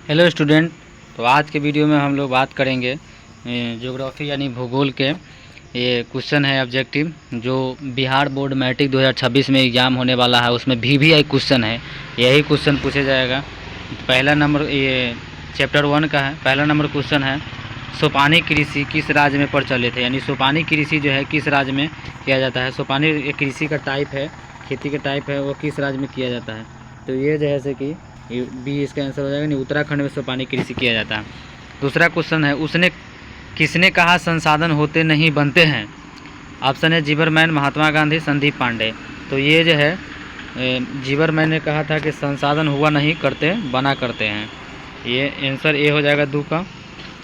Hello student. तो आज के वीडियो में हम लोग बात करेंगे ज्योग्राफी यानी भूगोल के। ये क्वेश्चन है ऑब्जेक्टिव जो बिहार बोर्ड मैट्रिक 2026 में एग्ज़ाम होने वाला है, उसमें भी क्वेश्चन है। यही क्वेश्चन पूछा जाएगा। पहला नंबर ये चैप्टर 1 का है। पहला नंबर क्वेश्चन है सोपानी कृषि किस राज्य में प्रचलित है, यानी सोपानी कृषि जो है किस राज्य में किया जाता है। सोपानी कृषि का टाइप है, खेती का टाइप है, वो किस राज्य में किया जाता है। तो ये जैसे कि बी इसका आंसर हो जाएगा। नहीं, उत्तराखंड में सोपानी कृषि किया जाता है। दूसरा क्वेश्चन है किसने कहा संसाधन होते नहीं बनते हैं। ऑप्शन है जीवरमैन, महात्मा गांधी, संदीप पांडे। तो ये जो है जीवरमैन ने कहा था कि संसाधन हुआ नहीं करते बना करते हैं। ये आंसर ए हो जाएगा 2 का।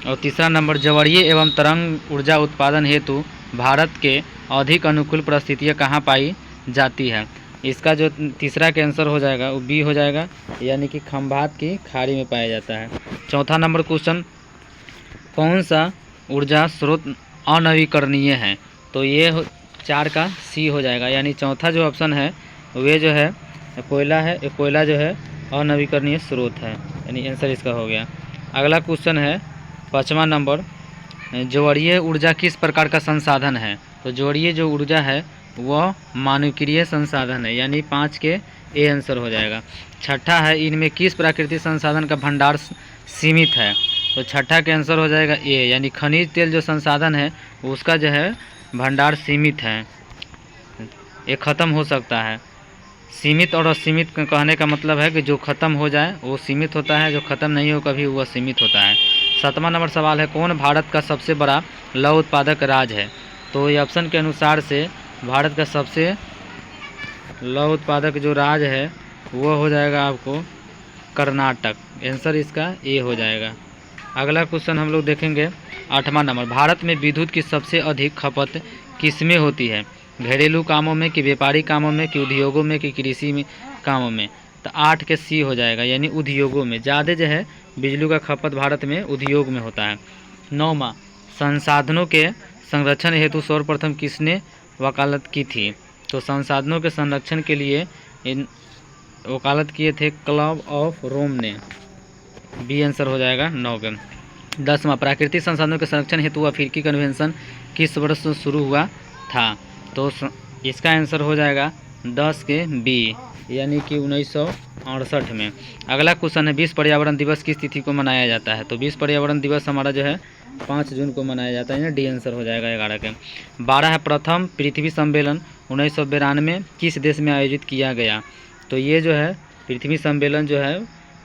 और तीसरा नंबर जवरीय एवं तरंग ऊर्जा उत्पादन हेतु भारत के अधिक अनुकूल परिस्थितियाँ कहाँ पाई जाती है। इसका जो तीसरा का आंसर हो जाएगा वो बी हो जाएगा, यानी कि खंभात की खाड़ी में पाया जाता है। चौथा नंबर क्वेश्चन कौन सा ऊर्जा स्रोत अनवीकरणीय है। तो ये 4 का सी हो जाएगा, यानी चौथा जो ऑप्शन है वे जो है कोयला है। कोयला जो है अनवीकरणीय स्रोत है, यानी आंसर इसका हो गया। अगला क्वेश्चन है 5वां नंबर ज्वरीय ऊर्जा किस प्रकार का संसाधन है। तो ज्वरीय जो ऊर्जा है वह मानवीय संसाधन है, यानी 5 के ए आंसर हो जाएगा। छठा है इनमें किस प्राकृतिक संसाधन का भंडार सीमित है। तो छठा के आंसर हो जाएगा ए, यानी खनिज तेल जो संसाधन है उसका जो है भंडार सीमित है, ये ख़त्म हो सकता है। सीमित और असीमित कहने का मतलब है कि जो ख़त्म हो जाए वो सीमित होता है, जो ख़त्म नहीं हो कभी वह सीमित होता है। 7वां नंबर सवाल है कौन भारत का सबसे बड़ा लौह उत्पादक राज्य है। तो ये ऑप्शन के अनुसार से भारत का सबसे लौह उत्पादक जो राज्य है वो हो जाएगा आपको कर्नाटक। आंसर इसका ए हो जाएगा। अगला क्वेश्चन हम लोग देखेंगे 8वां नंबर भारत में विद्युत की सबसे अधिक खपत किसमें होती है। घरेलू कामों में कि व्यापारिक कामों में कि उद्योगों में कि कृषि में कामों में। तो 8 के सी हो जाएगा, यानी उद्योगों में ज़्यादा जो है बिजली का खपत भारत में उद्योग में होता है। 9वां संसाधनों के संरक्षण हेतु सर्वप्रथम किसने वकालत की थी। तो संसाधनों के संरक्षण के लिए वकालत किए थे क्लब ऑफ रोम ने। बी आंसर हो जाएगा 9 का। 10वां प्राकृतिक संसाधनों के संरक्षण हेतु अफ्रीकी कन्वेंशन किस वर्ष से शुरू हुआ था। तो इसका आंसर हो जाएगा 10 के बी, यानी कि 1968 में। अगला क्वेश्चन है विश्व पर्यावरण दिवस किस तिथि को मनाया जाता है। तो विश्व पर्यावरण दिवस हमारा जो है 5 जून को मनाया जाता है, डी आंसर हो जाएगा 11 के। 12 है प्रथम पृथ्वी सम्मेलन 1992 किस देश में आयोजित किया गया। तो ये जो है पृथ्वी सम्मेलन जो है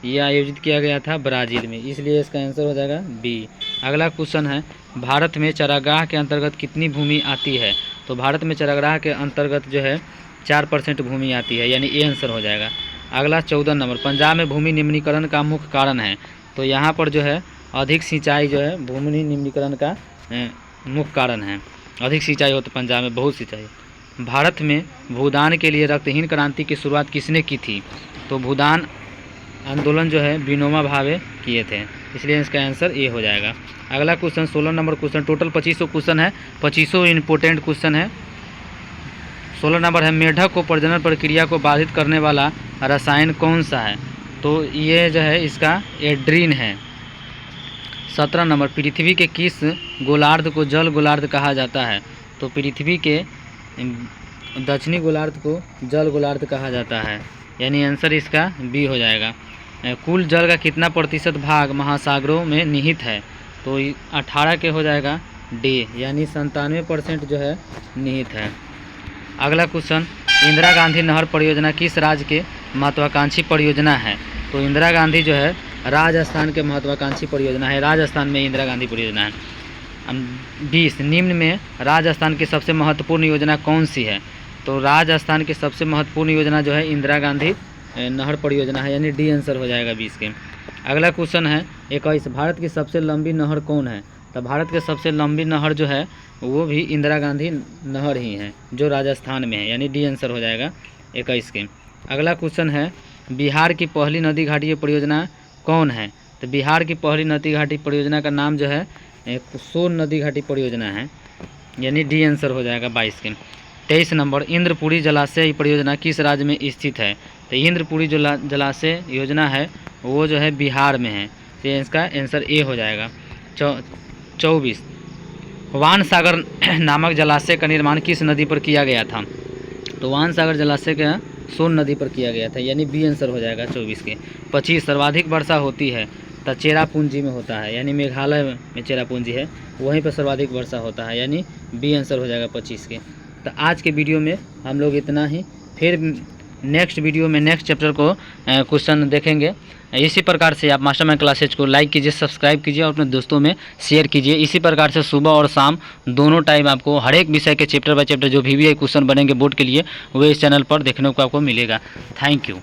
ये आयोजित किया गया था ब्राज़ील में, इसलिए इसका आंसर हो जाएगा बी। अगला क्वेश्चन है भारत में चारागाह के अंतर्गत कितनी भूमि आती है। तो भारत में चारागाह के अंतर्गत जो है 4% भूमि आती है, यानी ए आंसर हो जाएगा। अगला 14 नंबर पंजाब में भूमि निम्नीकरण का मुख्य कारण है। तो यहाँ पर जो है अधिक सिंचाई जो है भूमि निम्नीकरण का मुख्य कारण है। अधिक सिंचाई हो तो पंजाब में बहुत सिंचाई। भारत में भूदान के लिए रक्तहीन क्रांति की शुरुआत किसने की थी। तो भूदान आंदोलन जो है विनोबा भावे किए थे, इसलिए इसका आंसर ए हो जाएगा। अगला question 16 number question, total 2500 question है, 2500 इंपॉर्टेंट क्वेश्चन है। 16 नंबर है मेढक को प्रजनन प्रक्रिया को बाधित करने वाला रसायन कौन सा है। तो ये जो है इसका एड्रीन है। 17 नंबर पृथ्वी के किस गोलार्ध को जल गोलार्ध कहा जाता है। तो पृथ्वी के दक्षिणी गोलार्ध को जल गोलार्ध कहा जाता है, यानी आंसर इसका बी हो जाएगा। कुल जल का कितना प्रतिशत भाग महासागरों में निहित है। तो 18 के हो जाएगा डी, यानी 97% जो है निहित है। अगला क्वेश्चन इंदिरा गांधी नहर परियोजना किस राज्य के महत्वाकांक्षी परियोजना है। तो इंदिरा गांधी जो है राजस्थान के महत्वाकांक्षी परियोजना है, राजस्थान में इंदिरा गांधी परियोजना है। 20 निम्न में राजस्थान की सबसे महत्वपूर्ण योजना कौन सी है। तो राजस्थान की सबसे महत्वपूर्ण योजना जो है इंदिरा गांधी नहर परियोजना है, यानी डी आंसर हो जाएगा 20 के। अगला क्वेश्चन है 21 भारत की सबसे लंबी नहर कौन है। तो भारत की सबसे लंबी नहर जो है वो भी इंदिरा गांधी नहर ही है जो राजस्थान में है, यानी डी आंसर हो जाएगा 21 के। अगला क्वेश्चन है बिहार की पहली नदी घाटी परियोजना कौन है। तो बिहार की पहली नदी घाटी परियोजना का नाम जो है सोन नदी घाटी परियोजना है, यानी डी आंसर हो जाएगा 22 के। 23 नंबर इंद्रपुरी जलाशय परियोजना किस राज्य में स्थित है। तो इंद्रपुरी जो जलाशय योजना है वो जो है बिहार में है, तो इसका आंसर ए हो जाएगा। 24 वान सागर नामक जलाशय का निर्माण किस नदी पर किया गया था? तो वान सागर जलाशय का सोन नदी पर किया गया था, यानी बी आंसर हो जाएगा 24 के। 25 सर्वाधिक वर्षा होती है तो चेरापूंजी में होता है, यानी मेघालय में चेरापूंजी है, वहीं पर सर्वाधिक वर्षा होता है, यानी बी आंसर हो जाएगा 25 के। तो आज के वीडियो में हम लोग इतना ही, फिर नेक्स्ट वीडियो में नेक्स्ट चैप्टर को क्वेश्चन देखेंगे। इसी प्रकार से आप मास्टर माइंड क्लासेज को लाइक कीजिए, सब्सक्राइब कीजिए और अपने दोस्तों में शेयर कीजिए। इसी प्रकार से सुबह और शाम दोनों टाइम आपको हर एक विषय के चैप्टर बाय चैप्टर जो VVI क्वेश्चन बनेंगे बोर्ड के लिए, वो इस चैनल पर देखने को आपको मिलेगा। Thank you.